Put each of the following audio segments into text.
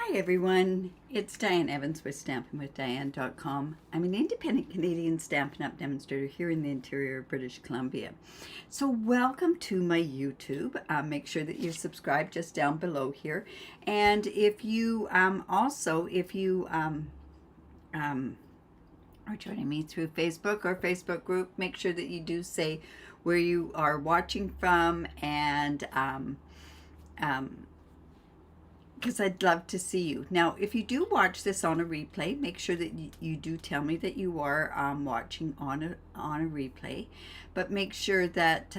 Hi everyone, it's Diane Evans with stampingwithdiane.com. I'm an independent Canadian Stampin' Up demonstrator here in the interior of British Columbia. So welcome to my YouTube. Make sure that you're subscribed just down below here. And if you are joining me through Facebook or Facebook group, make sure that you do say where you are watching from, and because I'd love to see you. Now, if you do watch this on a replay, make sure that you do tell me that you are watching on a replay. But make sure that,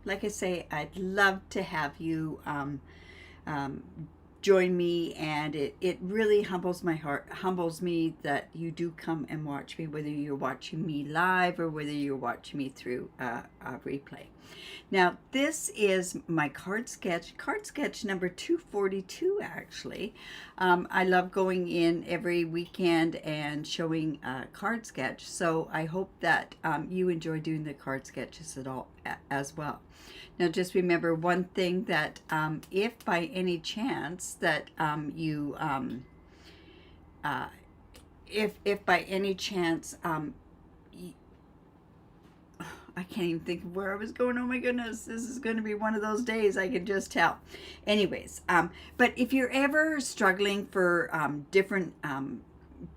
like I say, I'd love to have you join me, and it really humbles my heart, humbles me that you do come and watch me, whether you're watching me live or whether you're watching me through a replay. Now, this is my card sketch number 242, actually. I love going in every weekend and showing a card sketch, so I hope that you enjoy doing the card sketches as well. Now, just remember one thing, that if by any chance that if by any chance I can't even think of where I was going. Oh my goodness, this is going to be one of those days, I can just tell. Anyways, but if you're ever struggling for different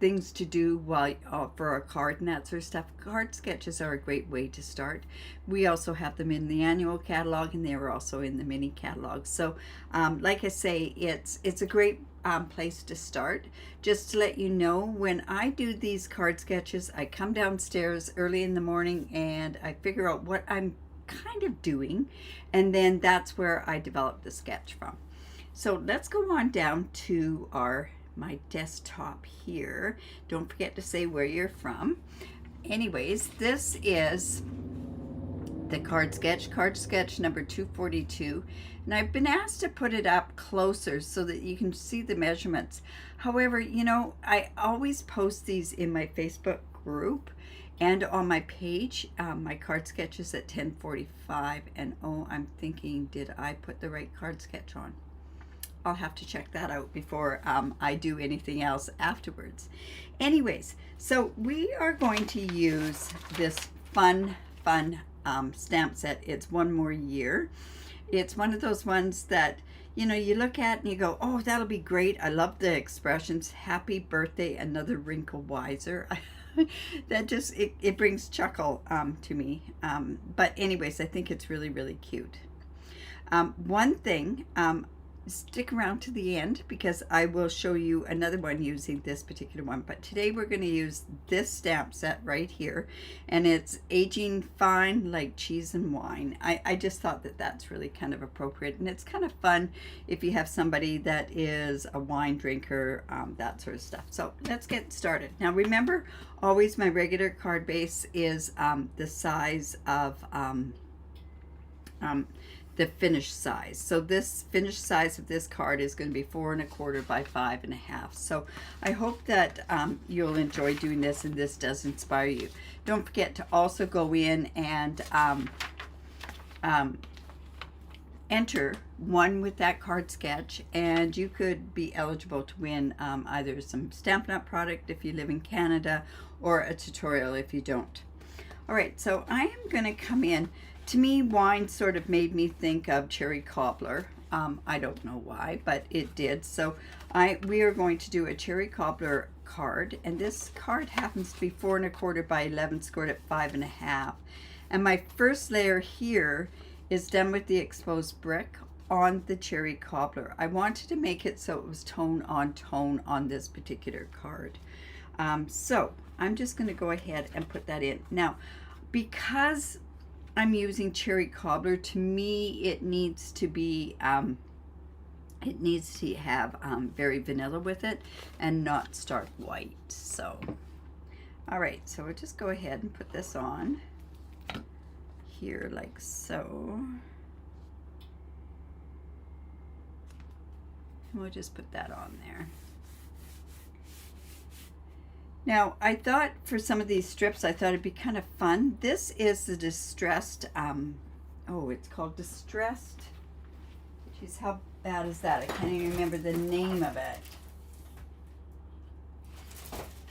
things to do while for a card and that sort of stuff, card sketches are a great way to start. We also have them in the annual catalog, and they are also in the mini catalog. So like I say, it's a great place to start. Just to let you know, when I do these card sketches, I come downstairs early in the morning and I figure out what I'm kind of doing, and then that's where I develop the sketch from. So let's go on down to my desktop here. Don't forget to say where you're from. Anyways, this is the card sketch number 242, and I've been asked to put it up closer so that you can see the measurements. However, you know, I always post these in my Facebook group and on my page, my card sketches at 10:45, and oh, I'm thinking, did I put the right card sketch on? I'll have to check that out before I do anything else afterwards. Anyways, so we are going to use this fun stamp set. It's One More Year. It's one of those ones that, you know, you look at and you go, oh, that'll be great. I love the expressions. Happy birthday, another wrinkle wiser. That just, it brings chuckle to me. But anyways, I think it's really, really cute. One thing, stick around to the end because I will show you another one using this particular one. But today we're going to use this stamp set right here, and it's Aging Fine Like Cheese and Wine. I just thought that that's really kind of appropriate, and it's kind of fun if you have somebody that is a wine drinker, that sort of stuff. So let's get started. Now remember, always my regular card base is the size of the finished size. So this finished size of this card is going to be 4 1/4 by 5 1/2. So I hope that you'll enjoy doing this, and this does inspire you. Don't forget to also go in and enter one with that card sketch, and you could be eligible to win either some Stampin' Up product if you live in Canada, or a tutorial if you don't. All right, so I am going to come in. To me, wine sort of made me think of cherry cobbler. I don't know why, but it did. So we are going to do a cherry cobbler card, and this card happens to be 4 1/4 by 11 scored at 5 1/2. And my first layer here is done with the exposed brick on the cherry cobbler. I wanted to make it so it was tone on this particular card. So I'm just going to go ahead and put that in. Now, because I'm using cherry cobbler, to me it needs to be it needs to have very vanilla with it and not stark white. So all right, so we'll just go ahead and put this on here like so, and we'll just put that on there. Now, I thought for some of these strips, I thought it'd be kind of fun. This is the distressed, oh, it's called Distressed Jeez, how bad is that? I can't even remember the name of it.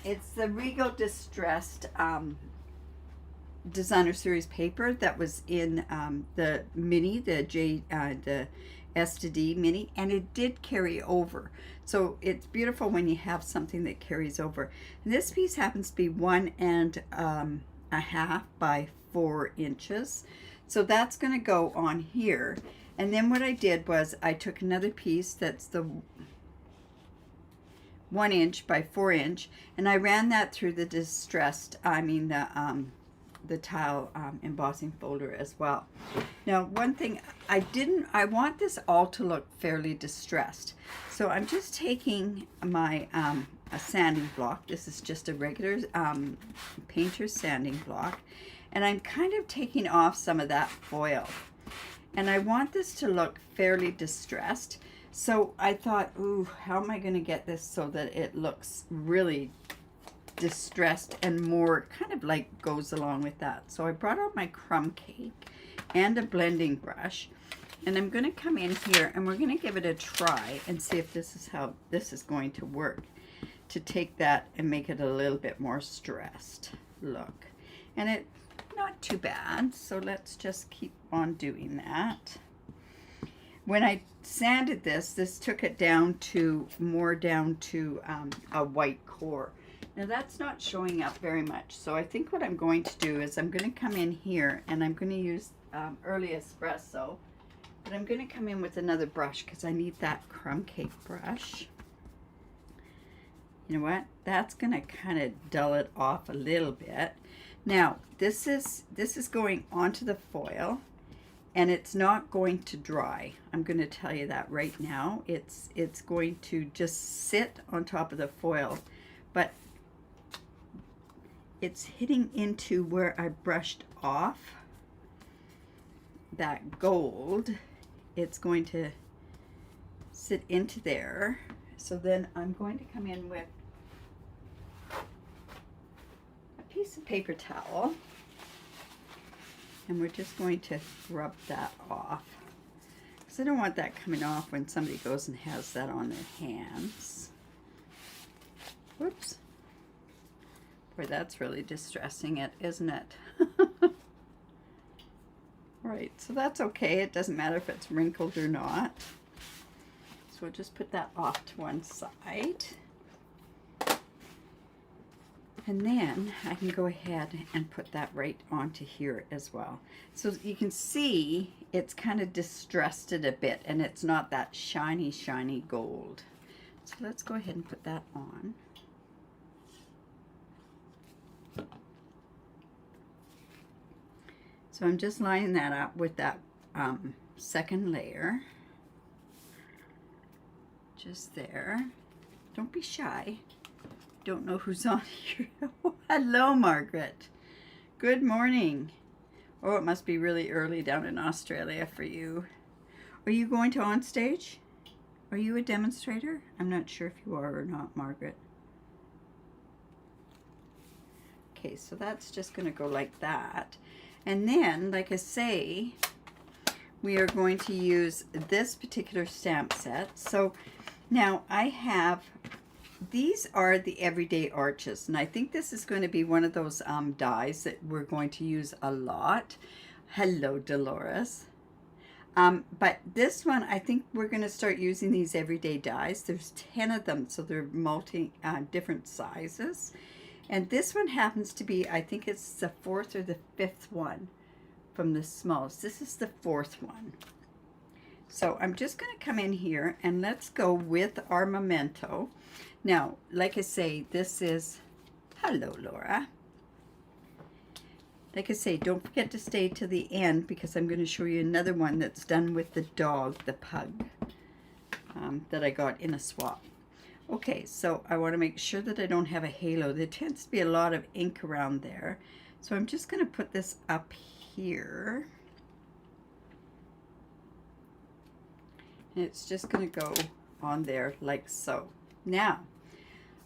It's the Regal Distressed Designer Series paper that was in the mini, the S to D mini, and it did carry over. So it's beautiful when you have something that carries over. And this piece happens to be 1.5 by 4 inches. So that's going to go on here. And then what I did was I took another piece that's the 1 inch by 4 inch, and I ran that through the the tile embossing folder as well. Now, one thing I want this all to look fairly distressed. So I'm just taking my a sanding block. This is just a regular painter's sanding block, and I'm kind of taking off some of that foil. And I want this to look fairly distressed. So I thought, ooh, how am I going to get this so that it looks really distressed and more kind of like goes along with that. So I brought out my crumb cake and a blending brush, and I'm going to come in here and we're going to give it a try and see if this is how this is going to work, to take that and make it a little bit more stressed look. And it's not too bad, so let's just keep on doing that. When I sanded this took it down to a white core. Now that's not showing up very much, so I think what I'm going to do is I'm going to come in here and I'm going to use early espresso, but I'm going to come in with another brush because I need that crumb cake brush. You know what? That's going to kind of dull it off a little bit. Now this is going onto the foil, and it's not going to dry. I'm going to tell you that right now. It's going to just sit on top of the foil, but it's hitting into where I brushed off that gold. It's going to sit into there. So then I'm going to come in with a piece of paper towel, and we're just going to rub that off, because I don't want that coming off when somebody goes and has that on their hands. Whoops. Boy, that's really distressing it, isn't it? Right, so that's okay. It doesn't matter if it's wrinkled or not. So we'll just put that off to one side. And then I can go ahead and put that right onto here as well. So you can see it's kind of distressed it a bit, and it's not that shiny, shiny gold. So let's go ahead and put that on. So I'm just lining that up with that second layer. Just there. Don't be shy. Don't know who's on here. Hello, Margaret. Good morning. Oh, it must be really early down in Australia for you. Are you going to on stage? Are you a demonstrator? I'm not sure if you are or not, Margaret. Okay, so that's just going to go like that. And then, like I say, we are going to use this particular stamp set. So now I have, these are the Everyday Arches, and I think this is going to be one of those dies that we're going to use a lot. Hello, Dolores. But this one, I think we're going to start using these everyday dies. There's 10 of them, so they're different sizes. And this one happens to be, I think it's the 4th or the 5th one from the smallest. This is the 4th one. So I'm just going to come in here and let's go with our memento. Now, like I say, this is, hello, Laura. Like I say, don't forget to stay to the end, because I'm going to show you another one that's done with the dog, the pug, that I got in a swap. Okay, so I want to make sure that I don't have a halo. There tends to be a lot of ink around there. So I'm just going to put this up here. And it's just going to go on there like so. Now,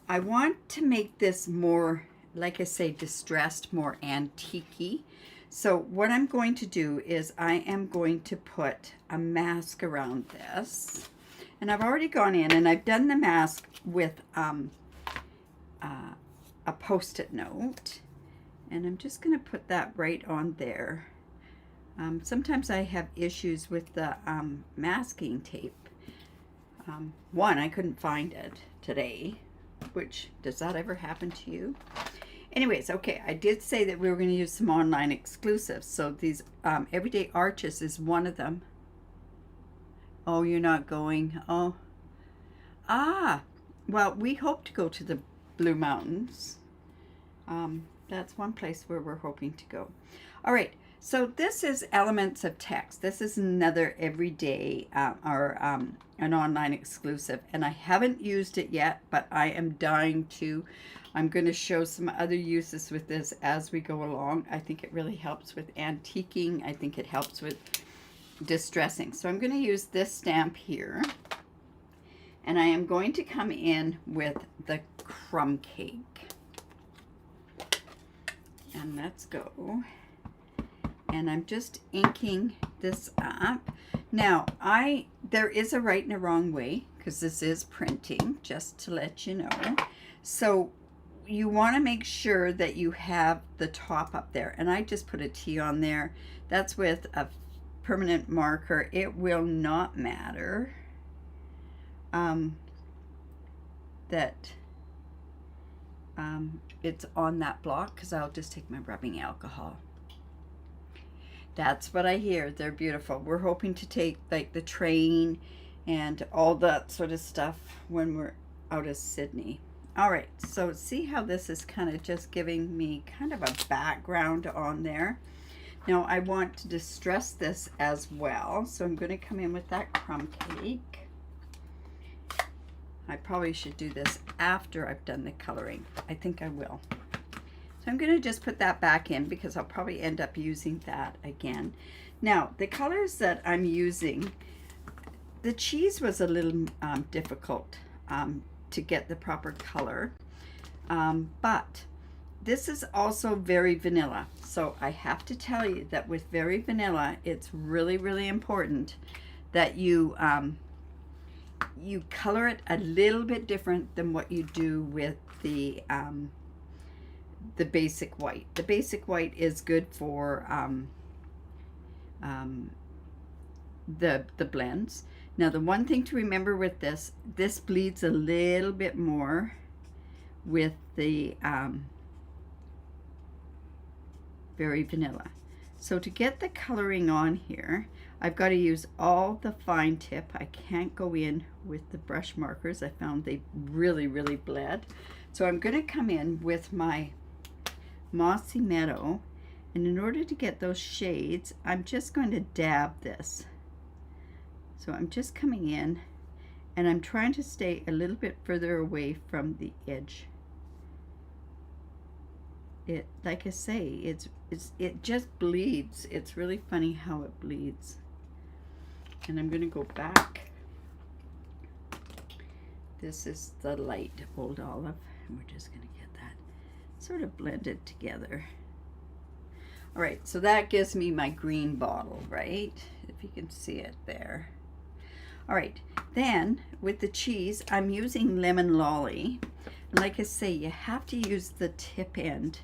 I want to make this more, like I say, distressed, more antique-y. So what I'm going to do is I am going to put a mask around this. And I've already gone in and I've done the mask with a Post-it note. And I'm just going to put that right on there. Sometimes I have issues with the masking tape. One, I couldn't find it today, which, does that ever happen to you? Anyways, okay, I did say that we were going to use some online exclusives. So these Everyday Arches is one of them. Oh, you're not going. Oh. Ah, well, we hope to go to the Blue Mountains. That's one place where we're hoping to go. All right, so this is Elements of Text. This is another everyday or an online exclusive, and I haven't used it yet, but I am dying to. I'm going to show some other uses with this as we go along. I think it really helps with antiquing. I think it helps with distressing. So I'm going to use this stamp here, and I am going to come in with the crumb cake. And let's go. And I'm just inking this up. Now, there is a right and a wrong way, because this is printing, just to let you know. So you want to make sure that you have the top up there. And I just put a T on there. That's with a permanent marker. It will not matter that it's on that block, because I'll just take my rubbing alcohol. That's what I hear. They're beautiful. We're hoping to take like the train and all that sort of stuff when we're out of Sydney. All right, so see how this is kind of just giving me kind of a background on there. Now I want to distress this as well, so I'm going to come in with that crumb cake. I probably should do this after I've done the coloring. I think I will. So I'm going to just put that back in, because I'll probably end up using that again. Now, the colors that I'm using, the cheese was a little difficult to get the proper color, but this is also very vanilla. So I have to tell you that with very vanilla, it's really, really important that you you color it a little bit different than what you do with the basic white. The basic white is good for the blends. Now the one thing to remember with this bleeds a little bit more with the very vanilla. So to get the coloring on here, I've got to use all the fine tip. I can't go in with the brush markers. I found they really, really bled. So I'm going to come in with my Mossy Meadow, and in order to get those shades, I'm just going to dab this. So I'm just coming in, and I'm trying to stay a little bit further away from the edge. It, like I say, it just bleeds. It's really funny how it bleeds. And I'm going to go back. This is the light Old Olive, and we're just going to get that sort of blended together. All right, so that gives me my green bottle, right? If you can see it there. All right, then with the cheese, I'm using Lemon Lolly. And like I say, you have to use the tip end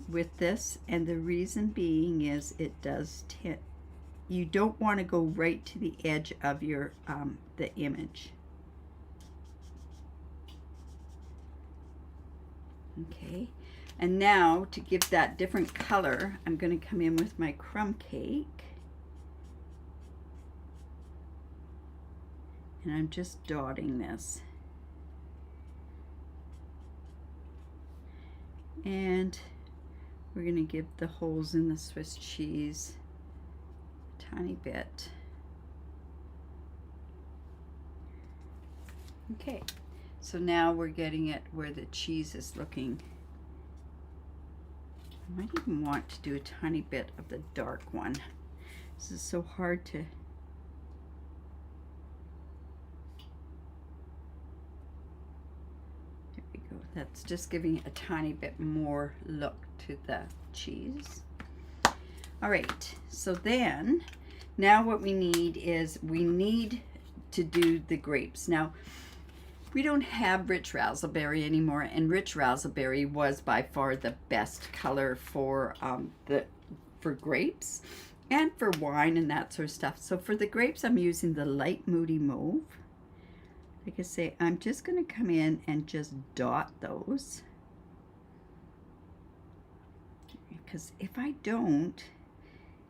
with this, and the reason being is it does tip. You don't want to go right to the edge of your the image. Okay, and now to give that different color, I'm going to come in with my crumb cake, and I'm just dotting this. And we're going to give the holes in the Swiss cheese a tiny bit. Okay, so now we're getting it where the cheese is looking. I might even want to do a tiny bit of the dark one. This is so hard to... There we go, That's just giving a tiny bit more look to the cheese. All right, so then now what we need is we need to do the grapes. Now, we don't have rich raspberry anymore, and rich raspberry was by far the best color for grapes and for wine and that sort of stuff. So for the grapes, I'm using the light moody mauve. Like I say, I'm just going to come in and just dot those, because if I don't,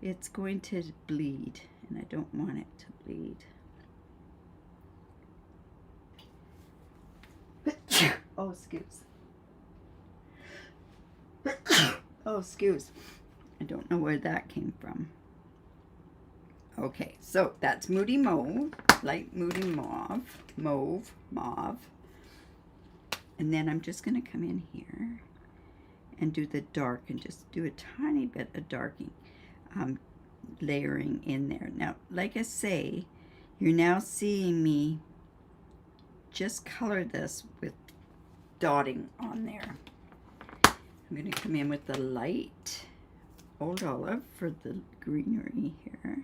it's going to bleed, and I don't want it to bleed. Oh, excuse. Oh, excuse. I don't know where that came from. Okay, so that's moody mauve, light moody mauve. And then I'm just going to come in here and do the dark and just do a tiny bit of darking, layering in there. Now, like I say, you're now seeing me just color this with dotting on there. I'm going to come in with the light old olive for the greenery here.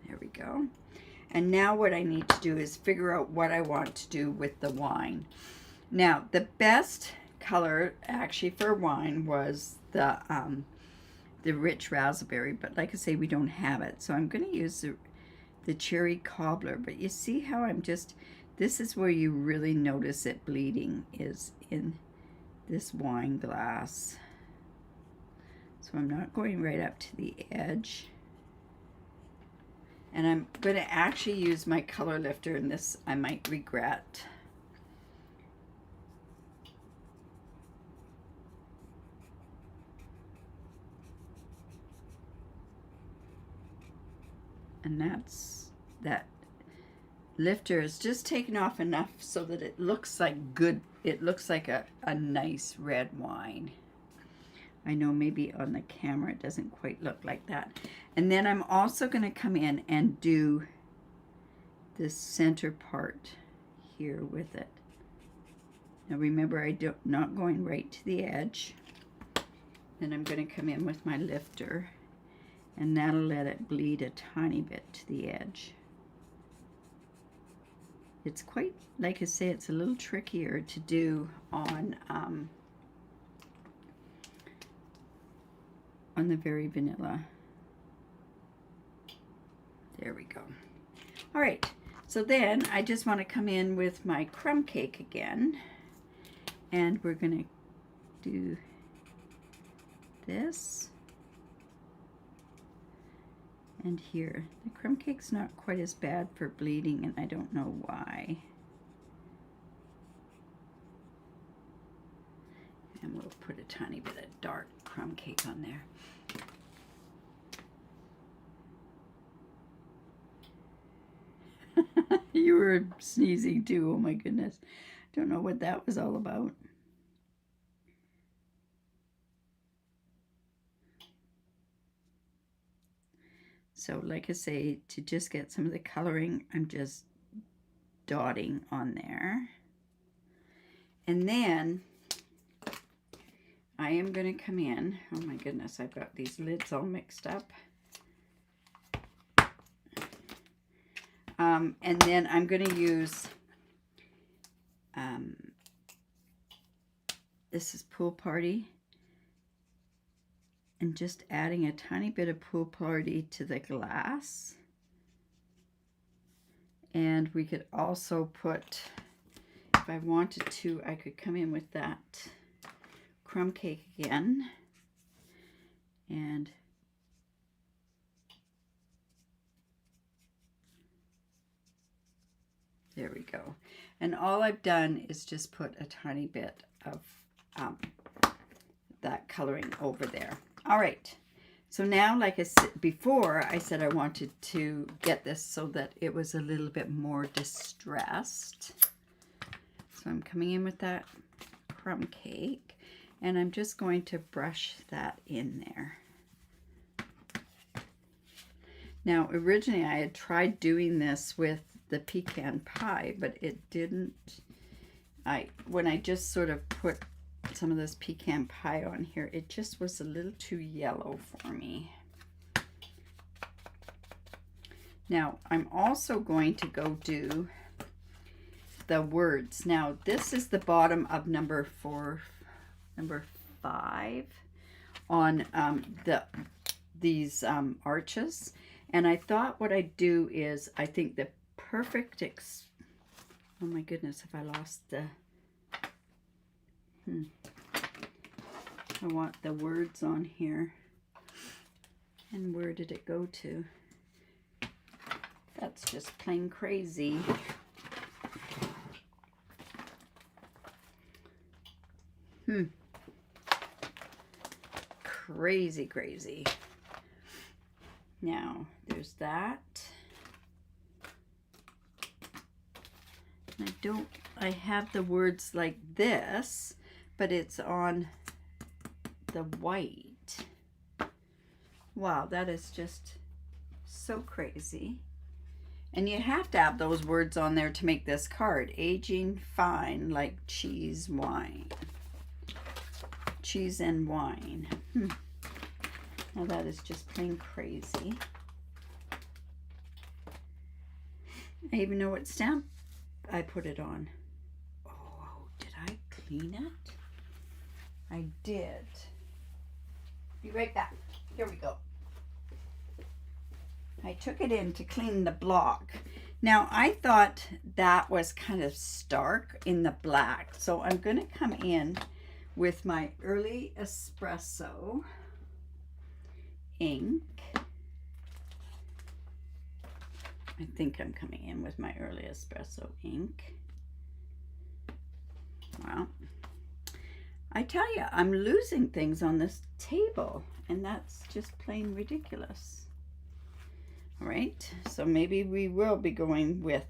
There we go. And now what I need to do is figure out what I want to do with the wine. Now, the best color actually for wine was the rich raspberry, but like I say, we don't have it. So I'm going to use the cherry cobbler. But you see how I'm just, this is where you really notice it bleeding, is in this wine glass. So I'm not going right up to the edge. And I'm going to actually use my color lifter, and this I might regret. And that lifter is just taken off enough so that it looks like good, it looks like a nice red wine. I know maybe on the camera it doesn't quite look like that. And then I'm also going to come in and do this center part here with it. Now remember, I'm not going right to the edge. Then I'm going to come in with my lifter, and that'll let it bleed a tiny bit to the edge. It's quite, like I say, it's a little trickier to do on the very vanilla. There we go. All right, so then I just want to come in with my crumb cake again, and we're going to do this. And here, the crumb cake's not quite as bad for bleeding, and I don't know why. And we'll put a tiny bit of dark crumb cake on there. You were sneezing too, oh my goodness. Don't know what that was all about. So like I say, to just get some of the coloring, I'm just dotting on there. And then I am going to come in, oh my goodness, I've got these lids all mixed up. And then I'm going to use, this is Pool Party, and just adding a tiny bit of Pool Party to the glass. And we could also put, if I wanted to, I could come in with that crumb cake again, and there we go. And all I've done is just put a tiny bit of that coloring over there. All right, so now, like I said before, I said I wanted to get this so that it was a little bit more distressed. So I'm coming in with that crumb cake, and I'm just going to brush that in there. Now, originally I had tried doing this with the pecan pie, but it didn't. When I just sort of put some of this pecan pie on here, it just was a little too yellow for me. Now, I'm also going to go do the words. Now, this is the bottom of number 5 on these arches. And I thought what I'd do is, I think the perfect, oh my goodness, if I lost the, I want the words on here. And where did it go to? That's just plain crazy. Crazy. Now, there's that. I have the words like this, but it's on the white. Wow, that is just so crazy. And you have to have those words on there to make this card. Aging fine like cheese, wine. Cheese and wine. Now that is just plain crazy. I even know what stamp I put it on. Oh, did I clean it? I did. Be right back. Here we go. I took it in to clean the block. Now, I thought that was kind of stark in the black, so I'm going to come in with my Early Espresso ink. I think I'm coming in with my Early Espresso ink. Well, I tell you, I'm losing things on this table, and that's just plain ridiculous. All right, so maybe we will be going with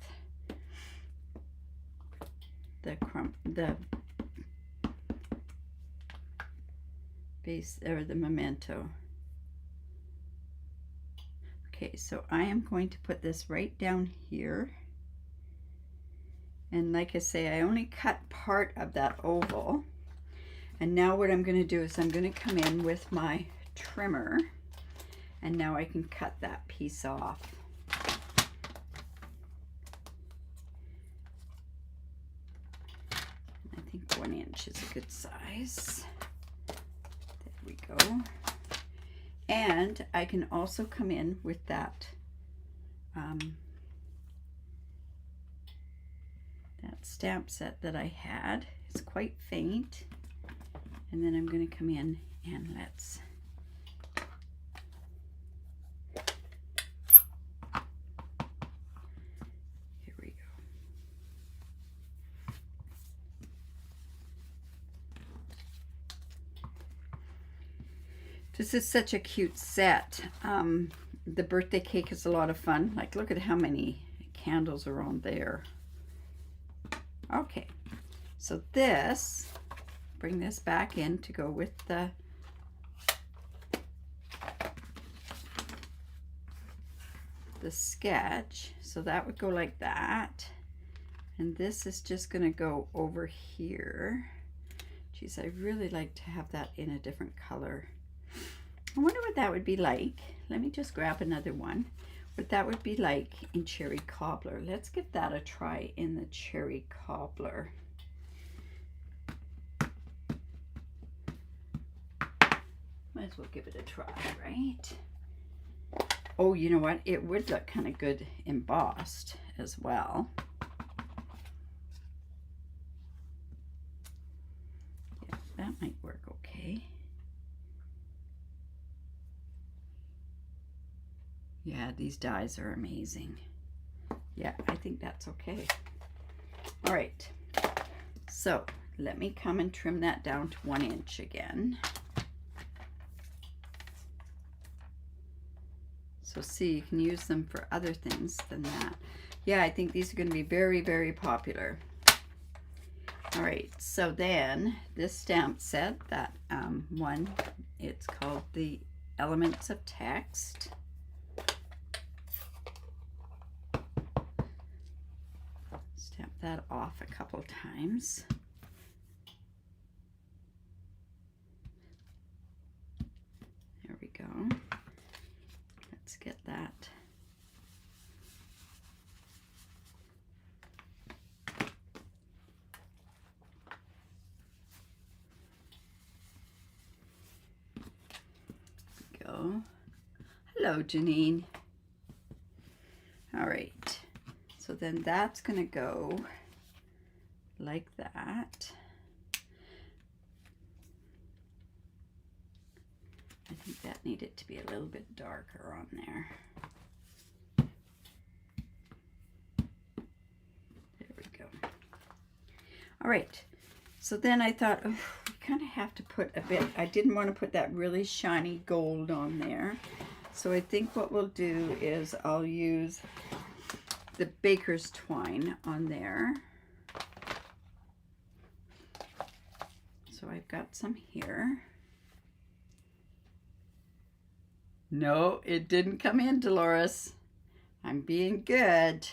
the base, or the memento. Okay, so I am going to put this right down here. And like I say, I only cut part of that oval. And now what I'm going to do is I'm going to come in with my trimmer. And now I can cut that piece off. I think 1 inch is a good size. There we go. And I can also come in with that that stamp set that I had. It's quite faint. And then I'm going to come in and let's This is such a cute set. The birthday cake is a lot of fun. Like, look at how many candles are on there. Okay, so this, bring this back in to go with the sketch. So that would go like that. And this is just going to go over here. Geez, I really like to have that in a different color. I wonder what that would be like. Let me just grab another one. What that would be like in Cherry Cobbler. Let's give that a try in the Cherry Cobbler. Might as well give it a try, right? Oh, you know what? It would look kind of good embossed as well. Yeah, that might work okay. Yeah, these dies are amazing. Yeah, I think that's okay. All right, so let me come and trim that down to 1 inch again. So see, you can use them for other things than that. Yeah, I think these are going to be very, very popular. All right, so then this stamp set, that one, it's called the Elements of Text. that off a couple times. There we go. Let's get that. Go. Hello, Janine. All right. So then that's going to go like that. I think that needed to be a little bit darker on there. There we go. All right. So then I thought, oh, we kind of have to put a bit, I didn't want to put that really shiny gold on there. So I think what we'll do is I'll use the baker's twine on there. So I've got some here. No, it didn't come in, Dolores. I'm being good.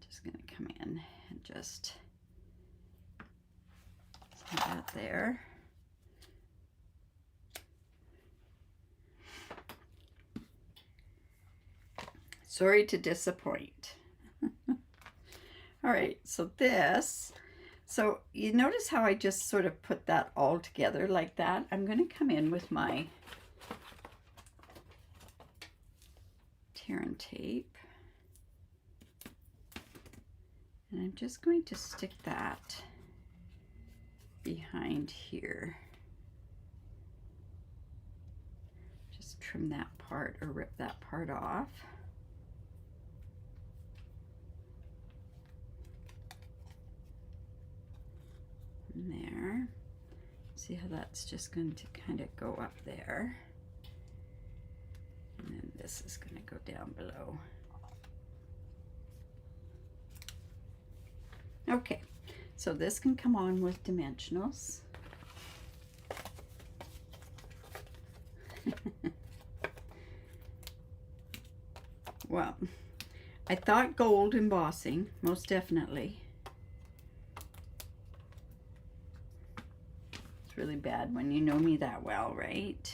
Just gonna come in and just set that there. Sorry to disappoint. All right, so this, so you notice how I just sort of put that all together like that? I'm going to come in with my tear and tape. And I'm just going to stick that behind here. Just trim that part or rip that part off. There. See how that's just going to kind of go up there. And then this is going to go down below. Okay, so this can come on with dimensionals. Well, I thought gold embossing, most definitely. It's really bad when you know me that well, right?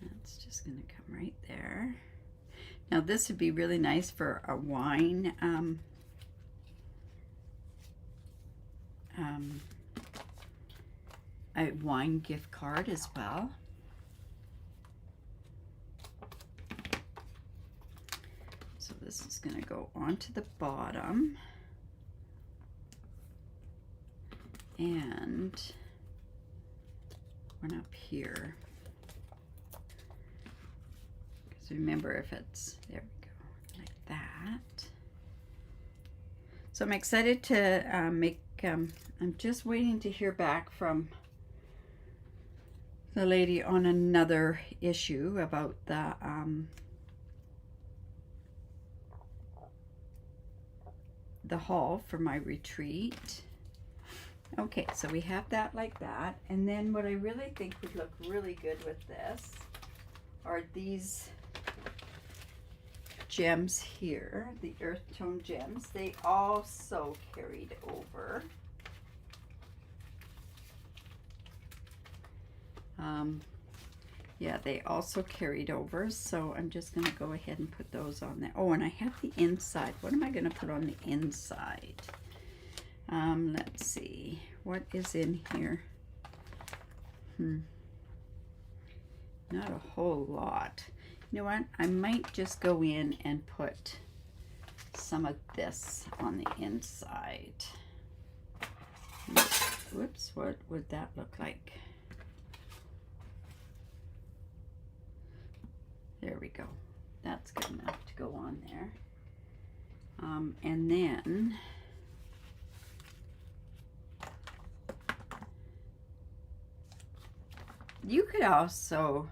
That's just going to come right there. Now this would be really nice for a wine gift card as well. So this is going to go onto the bottom and one up here. Because remember, if it's, there we go, like that. So I'm excited to make, I'm just waiting to hear back from the lady on another issue about the haul for my retreat. Okay, so we have that like that, and then what I really think would look really good with this are these gems here, the earth tone gems. They also carried over. Yeah, they also carried over, so I'm just going to go ahead and put those on there. Oh, and I have the inside. What am I going to put on the inside? Let's see. What is in here? Not a whole lot. You know what? I might just go in and put some of this on the inside. Whoops, what would that look like? There we go. That's good enough to go on there. And then you could also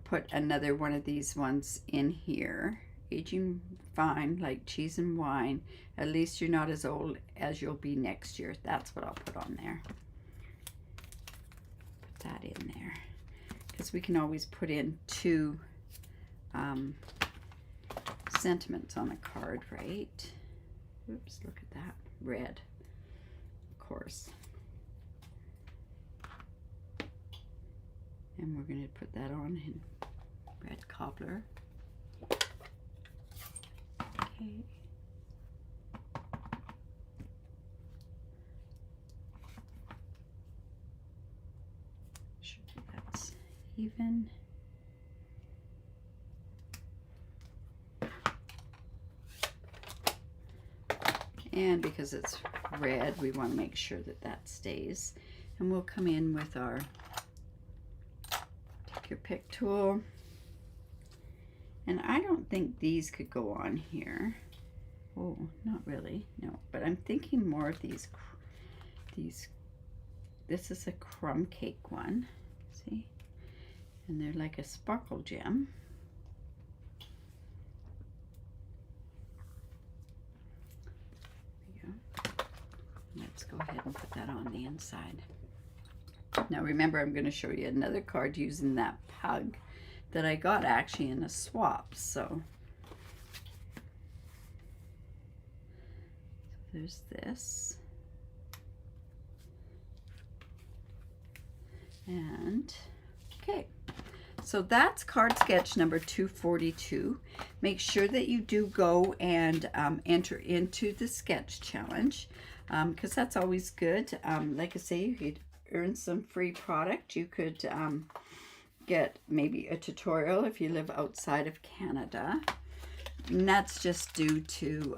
put another one of these ones in here. Aging fine, like cheese and wine. At least you're not as old as you'll be next year. That's what I'll put on there. Put that in there. because we can always put in 2 sentiments on a card, right? Oops, look at that. Red, of course. And we're going to put that on in red cobbler. Okay. Sure that's even. And because it's red, we want to make sure that that stays. And we'll come in with our take your pick tool. And I don't think these could go on here. Oh, not really, no. But I'm thinking more of these. This is a crumb cake one, see? And they're like a sparkle gem. There we go. Let's go ahead and put that on the inside. Now remember, I'm going to show you another card using that pug that I got actually in a swap. So there's this. And okay, so that's card sketch number 242. Make sure that you do go and enter into the sketch challenge, because that's always good. Like I say, you could earn some free product. You could get maybe a tutorial if you live outside of Canada, and that's just due to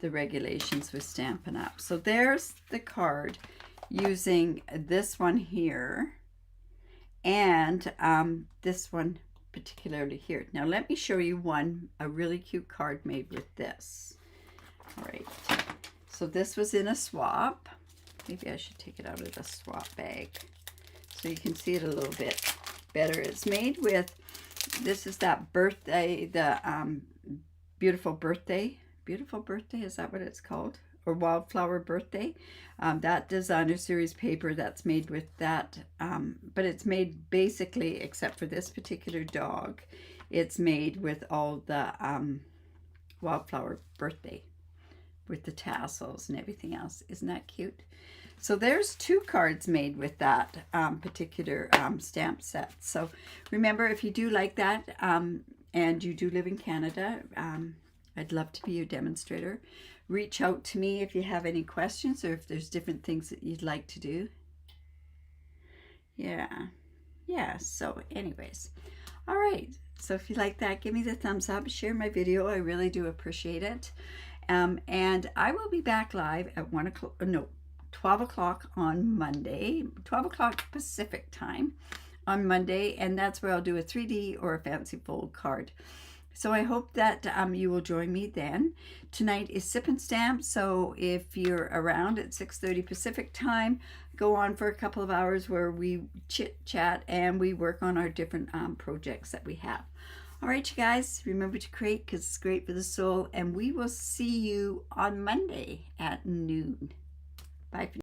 the regulations with Stampin' Up. So there's the card using this one here and this one particularly here. Now let me show you a really cute card made with this. All right, so this was in a swap. Maybe I should take it out of the swap bag so you can see it a little bit better. It's made with, this is that birthday, the beautiful birthday, is that what it's called? Or Wildflower Birthday. That designer series paper that's made with that, but it's made basically, except for this particular dog, it's made with all the Wildflower Birthday with the tassels and everything else. Isn't that cute? So there's 2 cards made with that particular stamp set. So remember, if you do like that and you do live in Canada, I'd love to be your demonstrator. Reach out to me if you have any questions or if there's different things that you'd like to do. Yeah, so anyways. All right, so if you like that, give me the thumbs up, share my video. I really do appreciate it. And I will be back live at 12 o'clock on Monday, 12 o'clock Pacific time on Monday, and that's where I'll do a 3D or a fancy fold card. So I hope that you will join me then. Tonight is Sip and Stamp, so if you're around at 6:30 Pacific time, go on for a couple of hours where we chit-chat and we work on our different projects that we have. All right, you guys, remember to create because it's great for the soul, and we will see you on Monday at noon. Bye for now.